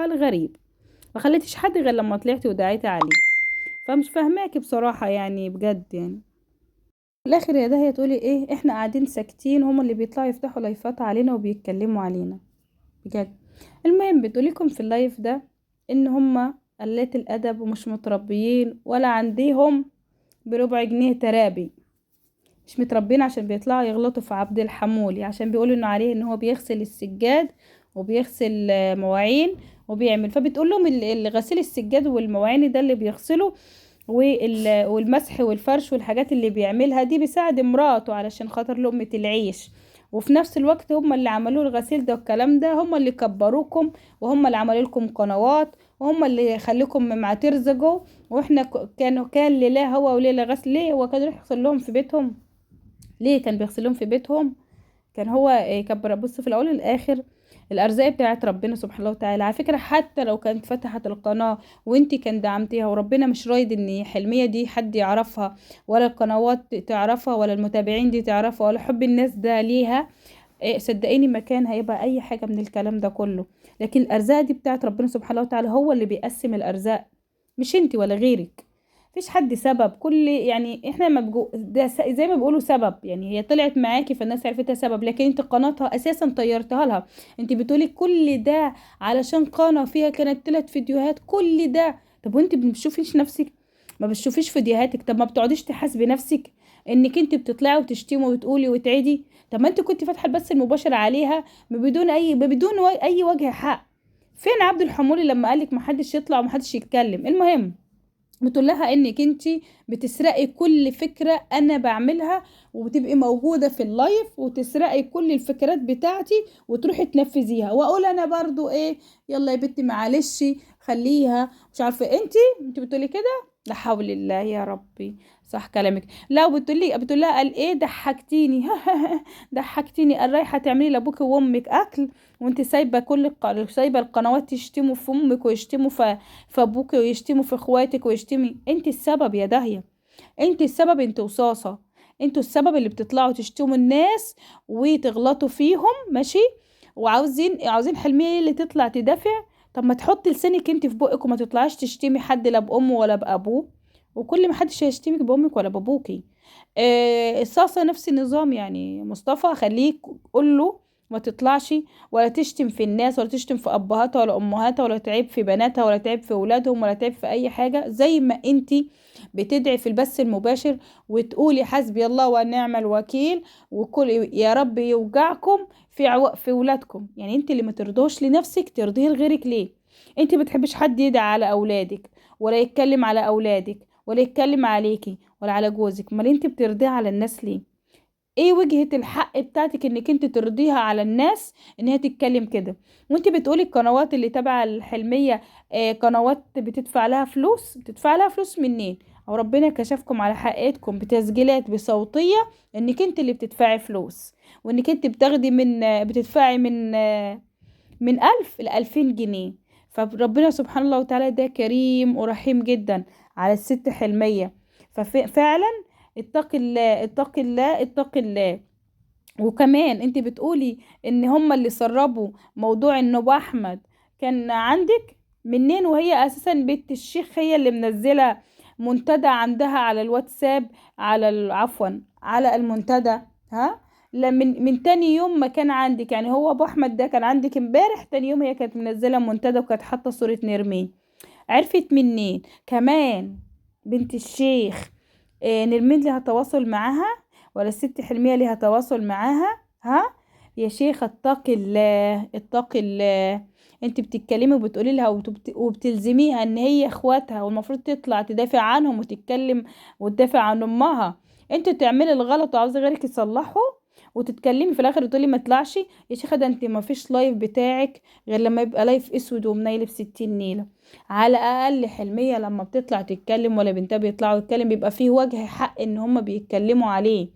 الغريب، ما خليتيش حد غير لما طلعتي ودعيتي عليه. فمش فاهماكي بصراحة يعني بجد يعني. في الاخر يا ده هي تقولي ايه؟ احنا قاعدين ساكتين، هما اللي بيطلعوا يفتحوا لايفات علينا وبيتكلموا علينا بجد. المهم بتقوليكم في اللايف ده ان هما قلات الادب ومش متربيين ولا عنديهم بربع جنيه ترابي. مش متربين عشان بيطلعوا يغلطوا في عبد الحمولي عشان بيقولوا انه عليه ان هو بيغسل السجاد وبيغسل مواعين وبيعمل. فبتقول لهم غسيل السجاد والمواعين ده اللي بيغسله والمسح والفرش والحاجات اللي بيعملها دي بيساعد مراته علشان خاطر لقمة العيش. وفي نفس الوقت هم اللي عملوا الغسيل ده والكلام ده، هم اللي كبروكم وهم اللي عملوا لكم قنوات وهم اللي خليكم مع ترزقوا. واحنا كان لله هو وليلة غسل. ليه هو كان يروح يغسل لهم في بيتهم؟ ليه كان بيغسل لهم في بيتهم؟ كان هو كبر. بص في الاول والاخر الارزاق بتاعت ربنا سبحانه وتعالى. على فكره حتى لو كانت فتحت القناه وانتي كان دعمتيها وربنا مش رايد ان حلميه دي حد يعرفها ولا القنوات تعرفها ولا المتابعين دي تعرفها ولا حب الناس ده ليها، صدقيني ما كان هيبقى اي حاجه من الكلام ده كله. لكن الارزاق دي بتاعت ربنا سبحانه وتعالى، هو اللي بيقسم الارزاق مش انتي ولا غيرك. مفيش حد سبب. كل يعني احنا ما ده زي ما بيقولوا سبب. يعني هي طلعت معاكي فالناس عرفتها سبب، لكن انت قناتها اساسا طيرتها لها. انت بتقولي كل ده علشان قناه فيها كانت 3 فيديوهات كل ده. طب وانت ما بتشوفيش نفسك؟ ما بتشوفيش فيديوهاتك؟ طب ما بتقعديش تحاسبي نفسك انك انت بتطلعي وتشتمي وتقولي وتعيدي؟ طب ما انت كنت فاتحه البث المباشر عليها بدون اي وجه حق. فين عبد الحمولي لما قالك محدش يطلع ومحدش يتكلم؟ المهم بتقول لها انك انتي بتسرقي كل فكرة انا بعملها وبتبقي موجودة في اللايف وتسرقي كل الفكرات بتاعتي وتروحي تنفذيها. واقول انا برضو ايه؟ يلا يا بنتي معلش خليها مش عارفة. انتي بتقولي كده؟ لا حول الله يا ربي. صح كلامك. لا بتقول لها قال ايه؟ ضحكتيني. ضحكتيني. قال رايحة تعملي لابوك وامك اكل وانت سايبة سايبة القنوات يشتموا في امك ويشتموا في ابوك ويشتموا في اخواتك ويشتمي. انت السبب يا داهية. انت السبب. انت وصاصة. انتوا السبب اللي بتطلعوا تشتموا الناس وتغلطوا فيهم. ماشي. عاوزين حلمية هي اللي تطلع تدافع. طب ما تحطي لسانك انت في بقك وما تطلعش تشتمي حد لا بامه ولا بابوه. وكل ما حدش هيشتمك بامك ولا بابوكي. الصاصة نفس النظام. يعني مصطفى خليك قول له ما تطلعش ولا تشتم في الناس ولا تشتم في ابهاتها ولا امهاتها ولا تعيب في بناتها ولا تعيب في اولادهم ولا تعيب في اي حاجة. زي ما انتي بتدعي في البث المباشر وتقولي حسبي الله ونعم الوكيل وكل يا رب يوجعكم في ولادكم. يعني انت اللي ما ترضوش لنفسك ترضيه لغيرك ليه؟ انت بتحبش حد يدعي على اولادك ولا يتكلم على اولادك ولا يتكلم عليكي ولا على جوزك. امال انت بترضيه على الناس ليه؟ ايه وجهة الحق بتاعتك انك انت ترضيها على الناس ان هي تتكلم كده؟ وانت بتقولي القنوات اللي تبع الحلمية قنوات بتدفع لها فلوس. بتدفع لها فلوس منين؟ او ربنا كشفكم على حقيقتكم بتسجيلات بصوتية انك انت اللي بتدفعي فلوس وانك انت بتاخدي من بتدفعي من 1000 ل2000 جنيه. فربنا سبحان الله وتعالى ده كريم ورحيم جدا على الست حلمية. ففعلا اتق الله اتق الله اتق الله. وكمان انت بتقولي ان هما اللي سربوا موضوع ان ابو احمد كان عندك منين، وهي اساسا بنت الشيخ هي اللي منزله منتدى عندها على الواتساب على عفوا على المنتدى. ها؟ لا من تاني يوم ما كان عندك. يعني هو ابو احمد ده كان عندك امبارح، تاني يوم هي كانت منزله منتدى وكانت حاطه صوره نرمين. عرفت منين كمان بنت الشيخ؟ نرمين لها تواصل معاها ولا الست حلمية ليها تواصل معاها؟ ها؟ يا شيخ اتقي الله اتقي الله. انت بتتكلمي وبتقولي لها وبتلزميها ان هي اخواتها والمفروض تطلع تدافع عنهم وتتكلم وتدافع عن امها. انت تعملي الغلط وعاوزه غيرك يصلحه وتتكلمي في الاخر وتقولي ما طلعش. يا شيخه ده انت ما فيش لايف بتاعك غير لما يبقى لايف اسود ومنيل ب60 نيلة. على الاقل حلمية لما بتطلع تتكلم ولا بنتها بيطلعوا يتكلم بيبقى فيه وجه حق ان هما بيتكلموا عليه.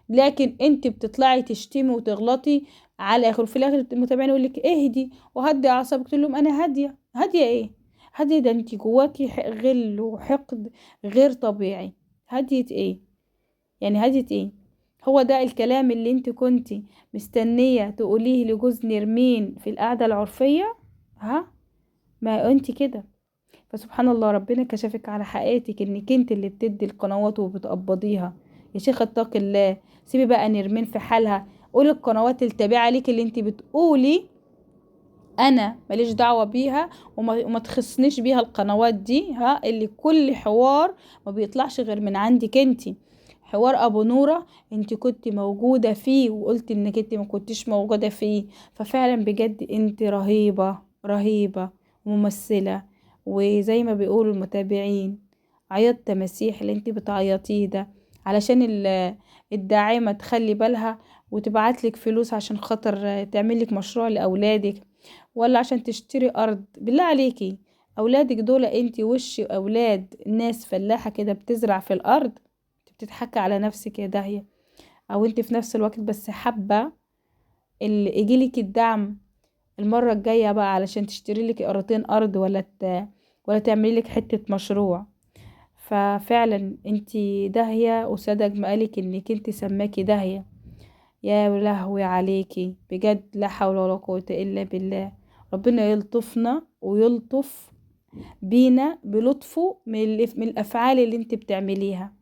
لكن انت بتطلعي تشتمي وتغلطي على اخر. في الاخر المتابعين يقول لك اهدي وهدي اعصابك. تقول لهم انا هاديه؟ هاديه ايه؟ هاديه ده انت جواكي غل وحقد غير طبيعي. هاديه ايه؟ يعني هاديه ايه؟ هو ده الكلام اللي انت كنتي مستنيه تقوليه لجوز نرمين في القعده العرفيه؟ ها؟ ما انت كده. فسبحان الله ربنا كشفك على حقيقتك، انك انت اللي بتدي القنوات وبتقبضيها. يا شيخ اتقي الله، سيبي بقى نرمين في حالها. قولي القنوات التابعة ليك اللي انت بتقولي انا ماليش دعوة بيها، وما تخصنيش بيها القنوات دي، ها، اللي كل حوار ما بيطلعش غير من عندك انت. حوار ابو نورة انت كنت موجودة فيه، وقلت انك انت ما كنتش موجودة فيه. ففعلا بجد انت رهيبة رهيبة ممثلة. وزي ما بيقولوا المتابعين، عياط تماسيح اللي انت بتعيطيه ده، علشان الداعمة تخلي بالها وتبعتلك فلوس عشان خاطر تعملك مشروع لأولادك، ولا عشان تشتري أرض. بالله عليكي، أولادك دول انتي وش أولاد ناس فلاحة كده بتزرع في الأرض؟ انت بتضحكي على نفسك يا داهية. أو انتي في نفس الوقت بس حابة اللي يجيلك الدعم المرة الجاية بقى علشان تشتري لك قراطين أرض، ولا تعملي لك حتة مشروع. ففعلا انتي داهية، وصدق ما قالك انك انتي سماكي داهية. يا لهوي عليكي بجد، لا حول ولا قوة إلا بالله. ربنا يلطفنا ويلطف بينا بلطفه من الأفعال اللي انت بتعمليها.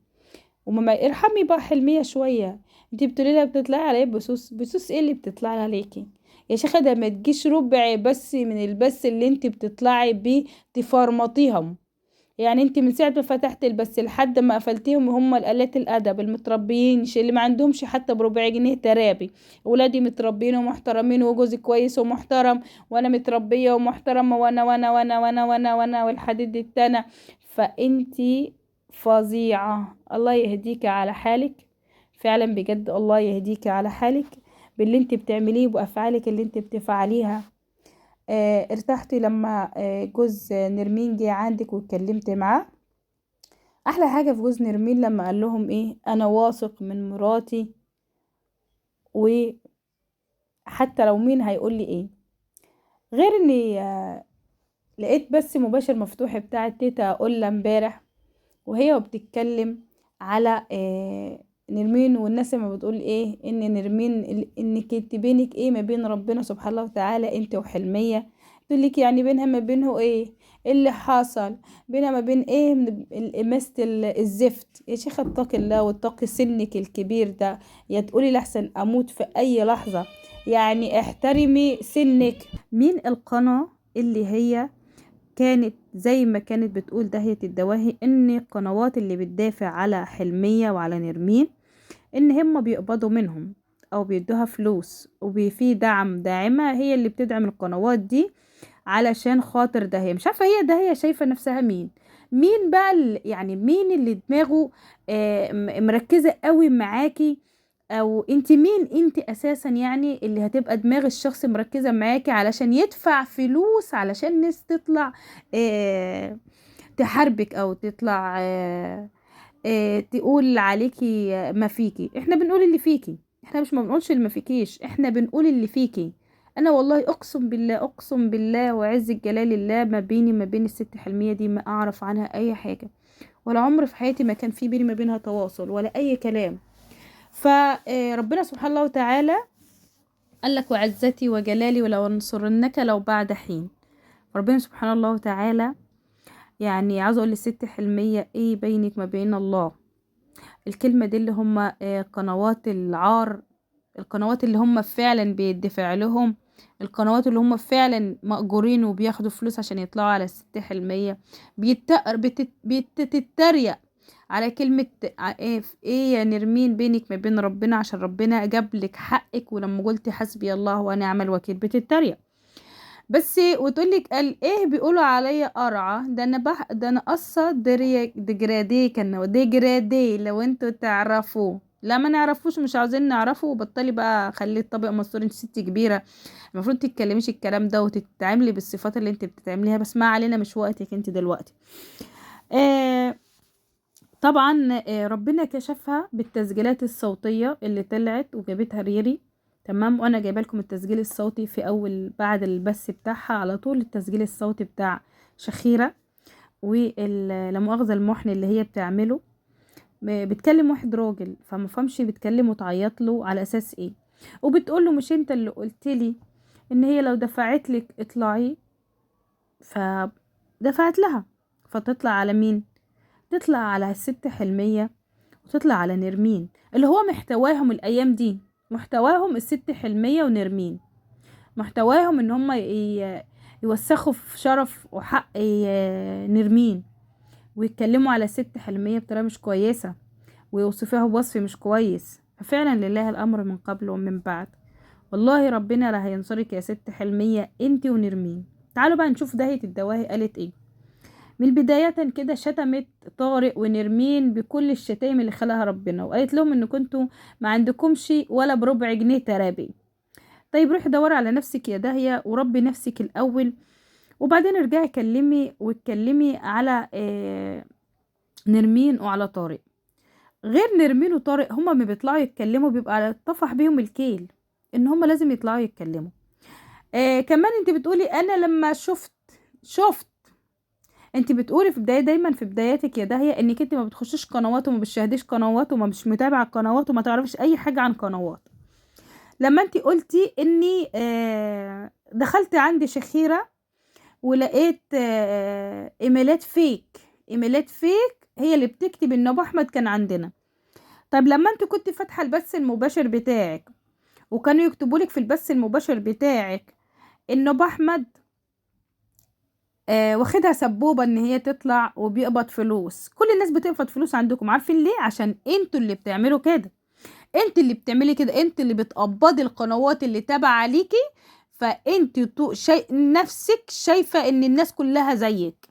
وما ارحمي بقى حلمية شوية. انت بتقولي لها بتطلعي على ايه بسوس؟ بسوس ايه اللي بتطلعي عليكي يا شيخة؟ ده ما تجيش ربع بس من البس اللي انت بتطلعي بيه تفرمطيهم. يعني انت من ساعة ما فتحت البث لحد ما قفلتيهم، هم الآلات الأدب المتربيين اللي ما عندهمش حتى بربع جنيه ترابي. ولادي متربيين ومحترمين، وجوزي كويس ومحترم، وانا متربية ومحترمة، وانا والحديد التانى. فانتي فظيعة. الله يهديك على حالك. فعلا بجد الله يهديك على حالك باللي انت بتعمليه وبأفعالك اللي انت بتفعليها. ارتحتي لما جوز نرمين جه عندك واتكلمت معاه؟ احلى حاجة في جوز نرمين لما قال لهم ايه: انا واثق من مراتي، وحتى لو مين هيقول لي ايه. غير اني لقيت بس مباشر مفتوح بتاع تيتا أقول امبارح، وهي بتتكلم على نرمين، والناس ما بتقول ايه ان نرمين انك انت بينك ايه ما بين ربنا سبحانه وتعالى انت وحلمية. تقول لك يعني بينها ما بينه ايه؟ إيه اللي حصل بينها ما بين ايه من مست الزفت؟ يا شيخة اتقي الله واتقي سنك الكبير ده. يا تقولي لحسن اموت في اي لحظة، يعني احترمي سنك. مين القناة اللي هي كانت زي ما كانت بتقول داهية الدواهي ان القنوات اللي بتدافع على حلمية وعلى نرمين ان هم بيقبضوا منهم او بيدوها فلوس، وفي داعمة هي اللي بتدعم القنوات دي علشان خاطر داهية؟ مش عارفة هي داهية شايفة نفسها مين بقى يعني مين اللي دماغه مركزة قوي معاكي؟ او انت مين انت اساسا يعني اللي هتبقى دماغ الشخص مركزة معاكي علشان يدفع فلوس علشان الناس تطلع تحاربك او تطلع تقول عليكي ما فيكي؟ احنا بنقول اللي فيكي، احنا مش ما بنقولش اللي ما فيكيش، احنا بنقول اللي فيكي. انا والله اقسم بالله اقسم بالله وعز الجلال الله، ما بيني ما بين الست حلمية دي ما اعرف عنها اي حاجة، ولا عمر في حياتي ما كان في بيني ما بينها تواصل ولا اي كلام. فربنا سبحانه وتعالى قال لك: وعزتي وجلالي ولو انصرنك لو بعد حين. ربنا سبحانه الله وتعالى يعني عاوز اقول للست حلمية ايه بينك ما بين الله. الكلمة دي اللي هم قنوات العار، القنوات اللي هم فعلا بيدفع لهم، القنوات اللي هم فعلا مأجورين وبياخدوا فلوس عشان يطلعوا على الست حلمية، بتتريق على كلمة ايه يا نرمين بينك ما بين ربنا، عشان ربنا جاب لك حقك، ولما قلت حسبي الله ونعم الوكيل بتتريق بس. وتقولك قال ايه بيقولوا عليا قرعة، ده انا قصة ديجرادي، كان ديجرادي لو انتوا تعرفوه. لا ما نعرفوش، مش عاوزين نعرفه، وبطلي بقى خلي الطبق مستور، انت ست كبيرة المفروض تتكلميش الكلام ده وتتعاملي بالصفات اللي انت بتتعامليها، بس ما علينا مش وقتك انت دلوقتي. آه طبعا ربنا كشفها بالتسجيلات الصوتية اللي طلعت وجابتها ريري. تمام، وانا جايبه لكم التسجيل الصوتي في اول بعد البث بتاعها على طول، التسجيل الصوتي بتاع شخيرة ولا مؤاخذة المحن اللي هي بتعمله. بتكلم واحد راجل فما فهمش بتكلمه تعيط له على اساس ايه، وبتقول له: مش انت اللي قلت لي ان هي لو دفعت لك اطلعي؟ فدفعت لها. فتطلع على مين؟ تطلع على الست حلمية، وتطلع على نرمين اللي هو محتواهم الأيام دي. محتواهم الست حلمية ونرمين، محتواهم ان هم يوسخوا في شرف وحق نرمين، ويتكلموا على ست حلمية بطريقة مش كويسة، ويوصفوها بوصف مش كويس. ففعلا لله الأمر من قبل ومن بعد. والله ربنا لا هينصرك يا ست حلمية انت ونرمين. تعالوا بقى نشوف داهية الدواهي قالت ايه. من بداية كده شتمت طارق ونرمين بكل الشتايم اللي خلقها ربنا، وقالت لهم ان كنتوا ما عندكمش ولا بربع جنيه ترابي. طيب روحي دوري على نفسك يا داهية، وربي نفسك الأول، وبعدين ارجعي كلمي واتكلمي على نرمين وعلى طارق. غير نرمين وطارق هما ما بيطلعوا يتكلموا بيبقى على طفح بيهم الكيل ان هما لازم يطلعوا يتكلموا. كمان انت بتقولي انا لما شفت انت بتقولي في بداية، دايما في بداياتك يا داهية، انك انت ما بتخشيش قنوات وما بتشاهديش قنوات وما مش متابعة قنوات وما تعرفش اي حاجة عن قنوات. لما انت قلتي اني دخلت عند شخيرة ولقيت ايميلات فيك هي اللي بتكتب ان ابو احمد كان عندنا. طيب لما انت كنت فاتحة البث المباشر بتاعك وكانوا يكتبولك في البث المباشر بتاعك ان ابو احمد واخدها سبوبة ان هي تطلع وبيقبض فلوس، كل الناس بتقبض فلوس عندكم، عارفين ليه؟ عشان انتوا اللي بتعملوا كده، انت اللي بتعملي كده، انت اللي بتقبضي القنوات اللي تابعة ليكي. فانت نفسك شايفة ان الناس كلها زيك،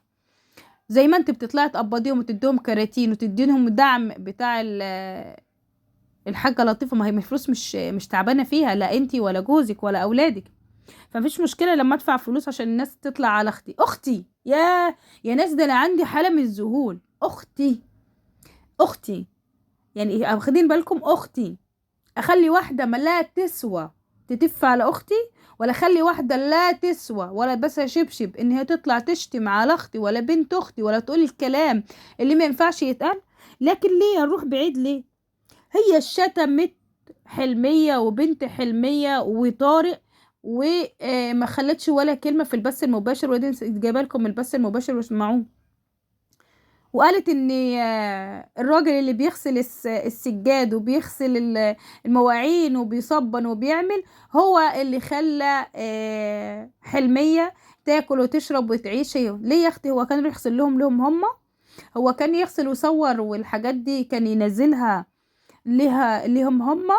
زي ما انت بتطلعي تقبضيهم وتديهم كراتين وتديهم دعم بتاع الحاجة لطيفة. ما هي فلوس مش تعبانة فيها، لا انت ولا جوزك ولا اولادك. فمفيش مشكلة لما ادفع فلوس عشان الناس تطلع على اختي. يا ناس، ده انا عندي حالة من الذهول. اختي يعني واخدين بالكم؟ اختي اخلي واحدة ما لا تسوى تتف على اختي، ولا اخلي واحدة لا تسوى ولا بس شبشب ان هي تطلع تشتم على اختي ولا بنت اختي ولا تقول الكلام اللي ما ينفعش يتقال؟ لكن ليه هنروح بعيد ليه؟ هي شتمت حلمية وبنت حلمية وطارق وما خلتش ولا كلمة في البث المباشر، ودي جايبه لكم البث المباشر واسمعوه. وقالت ان الراجل اللي بيغسل السجاد وبيغسل المواعين وبيصبن وبيعمل هو اللي خلى حلمية تاكل وتشرب وتعيش. هي ليه يا اختي؟ هو كان يغسل لهم هما؟ هو كان يغسل ويصور والحاجات دي كان ينزلها ليهم هما،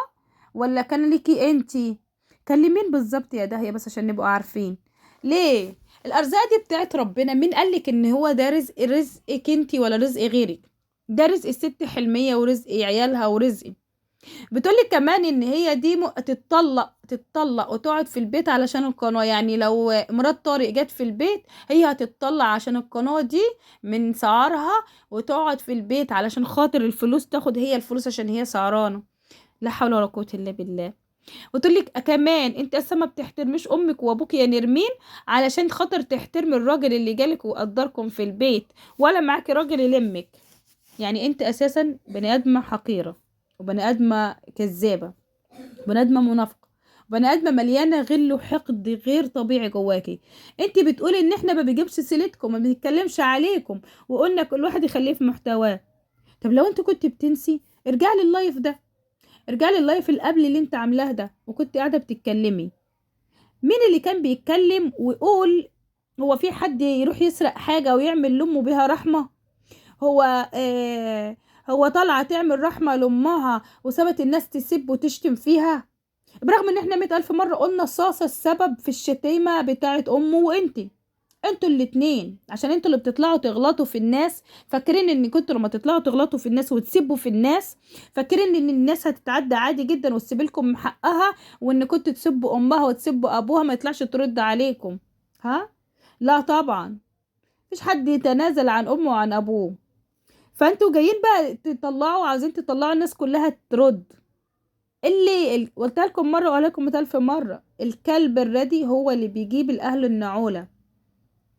ولا كان ليكي انتي؟ كان لمين بالظبط يا داهية؟ بس عشان نبقوا عارفين ليه الارزاق دي بتاعت ربنا. مين قالك ان هو ده رزقك انتي ولا رزق غيرك؟ ده رزق الست حلمية ورزق عيالها ورزقي. بتقولك كمان ان هي دي تتطلق وتقعد في البيت علشان القناة. يعني لو مرات طارق جت في البيت هي هتتطلق عشان القناة دي من سعرها، وتقعد في البيت علشان خاطر الفلوس، تاخد هي الفلوس عشان هي سعرانة. لا حول ولا قوة الا بالله. وتقولك كمان انت اصلا ما بتحترميش امك وابوك يا نرمين علشان خاطر تحترمي الراجل اللي جالك وقدركم في البيت، ولا معاكي راجل يلمك. يعني انت اساسا بني ادمه حقيره، وبني ادمه كذابه، بني ادمه منافقه، بني ادمه مليانه غل وحقد غير طبيعي جواكي. انت بتقولي ان احنا ما بنجيبش سيرتكم، ما بنتكلمش عليكم، وقلنا كل واحد يخليه في محتواه. طب لو انت كنت بتنسي ارجع لي اللايف ده، ارجع لي اللايف اللي قبل اللي انت عاملاه ده وكنت قاعده بتتكلمي. مين اللي كان بيتكلم ويقول هو في حد يروح يسرق حاجه ويعمل لامه بيها رحمه؟ هو طالعه تعمل رحمه لامها وسابت الناس تسب وتشتم فيها؟ برغم ان احنا 100,000 مرة قلنا صاصة السبب في الشتيمة بتاعت امه انتوا الاتنين، عشان انتوا اللي بتطلعوا تغلطوا في الناس. فاكرين ان كنتوا لما تطلعوا تغلطوا في الناس وتسبوا في الناس فاكرين ان الناس هتتعدى عادي جدا وتسيب لكم حقها، وان كنتوا تسبوا امها وتسبوا ابوها ما يطلعش ترد عليكم؟ ها؟ لا طبعا، مفيش حد يتنازل عن امه وعن ابوه. فانتوا جايين بقى عايزين تطلعوا الناس كلها ترد. اللي قلت لكم مره وقال لكم 100,000 مره، الكلب الردي هو اللي بيجيب الاهل النعوله،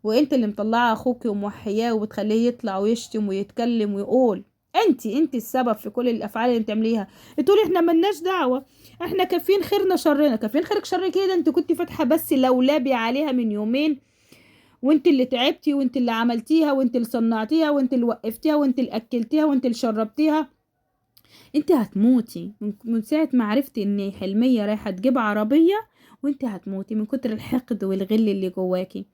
وانت اللي مطلعه اخوك وموحياه وبتخليه يطلع ويشتم ويتكلم ويقول. انت السبب في كل الافعال اللي بتعمليها. تقولي احنا ملناش دعوه، احنا كافيين خيرنا شرنا. كافيين خيرك شر كده؟ انت كنت فاتحه بس لولابي عليها من يومين وانت اللي تعبتي وانت اللي عملتيها وانت اللي صنعتيها وانت اللي وقفتيها وانت اللي اكلتيها وانت اللي شربتيها. انت هتموتي من ساعة ما عرفتي ان حلمية رايحة تجيب عربية، وانت هتموتي من كتر الحقد والغل اللي جواكي.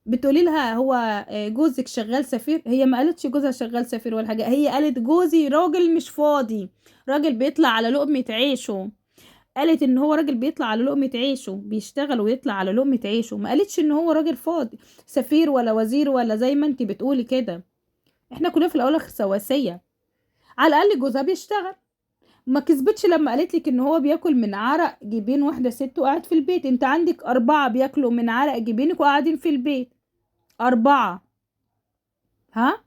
بتقولي لها هو جوزك شغال سفير؟ هي ما قالتش جوزها شغال سفير ولا حاجة، هي قالت جوزي راجل مش فاضي، راجل بيطلع على لقمة عيشه. قالت ان هو راجل بيطلع على لقمة عيشه، بيشتغل ويطلع على لقمة عيشه، ما قالتش ان هو راجل فاضي سفير ولا وزير ولا زي ما انت بتقولي كده. احنا كلنا في الاول سواسية. على الاقل جوزها بيشتغل. ما كسبتش لما قالت لك ان هو بياكل من عرق جبين واحدة ست وقاعد في البيت. انت عندك 4 بياكلوا من عرق جبينك وقاعدين في البيت. 4. ها؟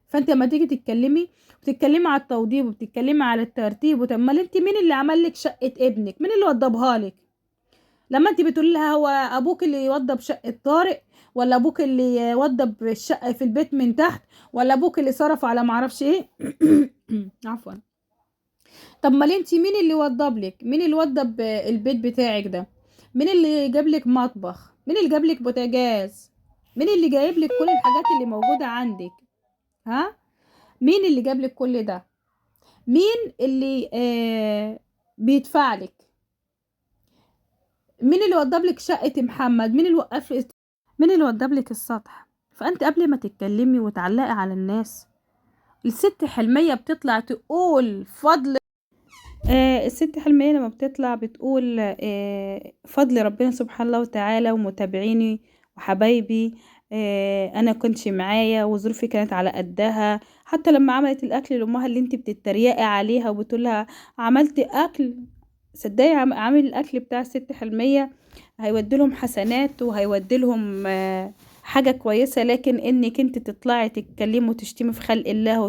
فانت لما تيجي تتكلمي بتتكلمي على التوضيب وبتتكلمي على الترتيب، امال انت مين اللي عمل لك شقة ابنك؟ مين اللي وضبها لك؟ لما انت بتقولي لها هو ابوك اللي يوضب شقة طارق، ولا ابوك اللي يوضب الشقة في البيت من تحت، ولا ابوك اللي صرف على معرفش ايه؟ عفوا. طب مال انت مين اللي وضب لك؟ مين اللي وضب البيت بتاعك ده؟ مين اللي جاب لك مطبخ؟ مين اللي جاب لك بوتاجاز؟ مين اللي جايب لك كل الحاجات اللي موجودة عندك؟ ها؟ مين اللي جاب لك كل ده؟ مين اللي بيدفع لك؟ مين اللي وضب لك شقة محمد؟ مين اللي وقف لك؟ مين اللي وضب لك السطح؟ فانت قبل ما تتكلمي وتعلقي على الناس، الست حلمية بتطلع تقول فضل الست حلمية لما بتطلع بتقول فضل ربنا سبحانه وتعالى ومتابعيني وحبايبي. انا كنتش معايا وظروفي كانت على قدها. حتى لما عملت الاكل لامها اللي انت بتتريقي عليها وبتقولها عملت اكل، صدقي عامل الاكل بتاع الست حلمية هيوديلهم حسنات وهيوديلهم حاجة كويسة. لكن انك انت تطلعي تتكلمي وتشتمي في خلق الله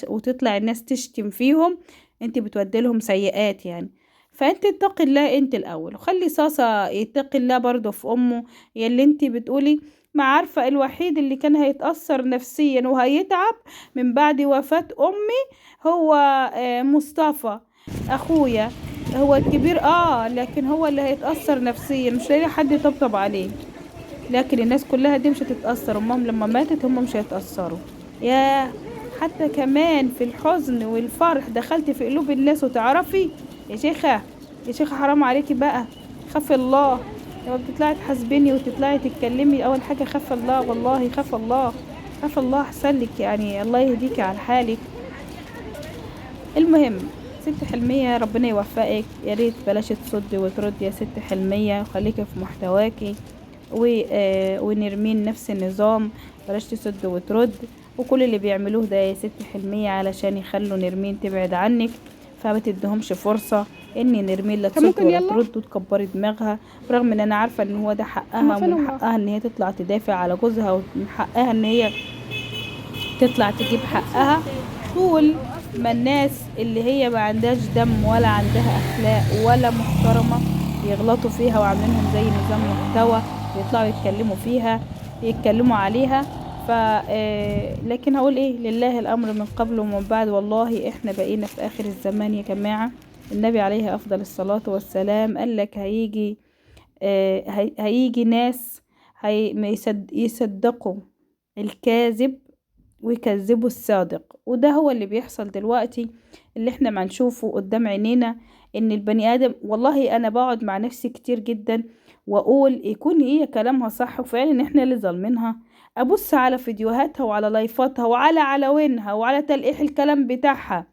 وتطلع الناس تشتم فيهم، انت بتوديلهم سيئات يعني. فانت اتقي الله انت الاول، وخلي صاصة يتقي الله برضه في امه. يلي انت بتقولي ما عارفة الوحيد اللي كان هيتأثر نفسيا وهيتعب من بعد وفاة امي هو مصطفى اخويا. هو الكبير لكن هو اللي هيتأثر نفسيا، مش لاقي حد يطبطب عليه. لكن الناس كلها دي مش هتتأثر، امهم لما ماتت هم مش هيتأثروا. يا حتى كمان في الحزن والفرح دخلت في قلوب الناس وتعرفي. يا شيخة، يا شيخة حرام عليكي بقى، خف الله. لما بتطلعي تحاسبيني وتطلعي تتكلمي اول حاجة خف الله، والله خف الله، خف الله احسن لك يعني، الله يهديكي على حالك. المهم ست حلمية ربنا يوفقك، يا ريت بلاش تصدي وتردي يا ست حلمية، خليكي في محتواكي ونرمين نفس النظام، بلاش تسد وترد. وكل اللي بيعملوه ده يا ست حلمية علشان يخلوا نرمين تبعد عنك، فما تدهمش فرصة ان نرمين لا تصد ولا ترد وتكبري دماغها. برغم ان انا عارفة ان هو ده حقها، ومن حقها ان هي تطلع تدافع على جوزها، ومن حقها ان هي تطلع تجيب حقها. طول ما الناس اللي هي ما عندهاش دم ولا عندها اخلاق ولا محترمة يغلطوا فيها وعاملينهم زي نظام محتوى يطلعوا يتكلموا فيها يتكلموا عليها. لكن هقول ايه، لله الامر من قبل ومن بعد. والله احنا بقينا في اخر الزمان يا جماعة. النبي عليه افضل الصلاة والسلام قال لك هيجي ناس يصدقوا الكاذب ويكذبوا الصادق. وده هو اللي بيحصل دلوقتي، اللي احنا ما نشوفه قدام عينينا. ان البني ادم، والله انا بقعد مع نفسي كتير جدا واقول يكون هي كلامها صح وفعلا احنا اللي ظالمينها. ابص على فيديوهاتها وعلى لايفاتها وعلى عناوينها وعلى تلقيح الكلام بتاعها.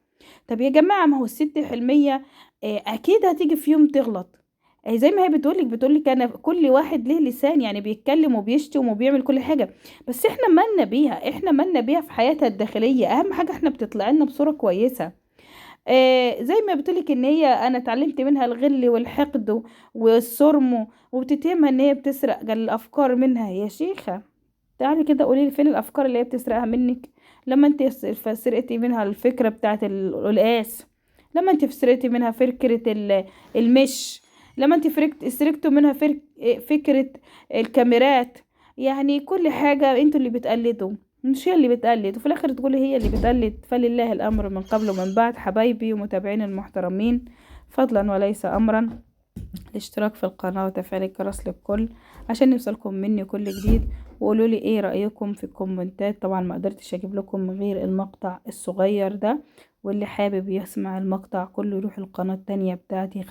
طب يا جماعة، ما هو الست حلمية اكيد هتيجي في يوم تغلط. زي ما هي بتقولك انا كل واحد ليه لسان، يعني بيتكلم وبيشتم وبيعمل كل حاجة. بس احنا مالنا بيها في حياتها الداخلية. اهم حاجة احنا بتطلع لنا بصورة كويسة. زي ما بتقولك ان هي انا اتعلمت منها الغل والحقد والصرم، وبتتهمها ان هي بتسرق الافكار منها. يا شيخة تعالي كده قولي لي فين الافكار اللي هي بتسرقها منك؟ لما انت سرقتي منها الفكرة بتاعت القلقاس، لما انت سرقتي منها فكرة المش، لما انت سرقتوا منها فكرة الكاميرات. يعني كل حاجة انتوا اللي بتقلدوا، مش هي اللي بتقلد، وفي الاخر تقولي هي اللي بتقلد. فلله الامر من قبل ومن بعد حبايبي ومتابعين المحترمين، فضلا وليس امرا. الاشتراك في القناة وتفعيل الجرس للكل عشان يوصلكم مني كل جديد. وقولوا لي ايه رأيكم في الكومنتات. طبعا ما قدرتش اجيب لكم غير المقطع الصغير ده، واللي حابب يسمع المقطع كله يروح القناة التانية بتاعتي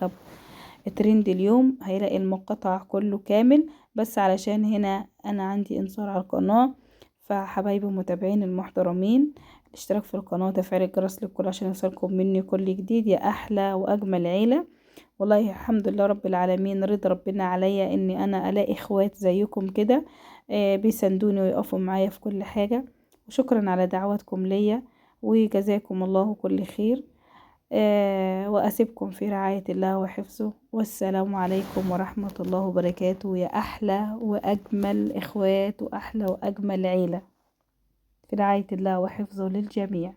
ترند اليوم، هيلاقي المقطع كله كامل. بس علشان هنا انا عندي انصار على القناة، فحبايبي المتابعين المحترمين، الاشتراك في القناة وتفعيل الجرس للكل عشان يوصلكم مني كل جديد يا احلى واجمل عيلة. والله الحمد لله رب العالمين، رضا ربنا عليا اني انا الاقي اخوات زيكم كده بيساندوني ويقفوا معايا في كل حاجة. وشكرا على دعواتكم ليا، وجزاكم الله كل خير. وأسيبكم في رعاية الله وحفظه، والسلام عليكم ورحمة الله وبركاته يا أحلى وأجمل إخوات وأحلى وأجمل عيلة، في رعاية الله وحفظه للجميع.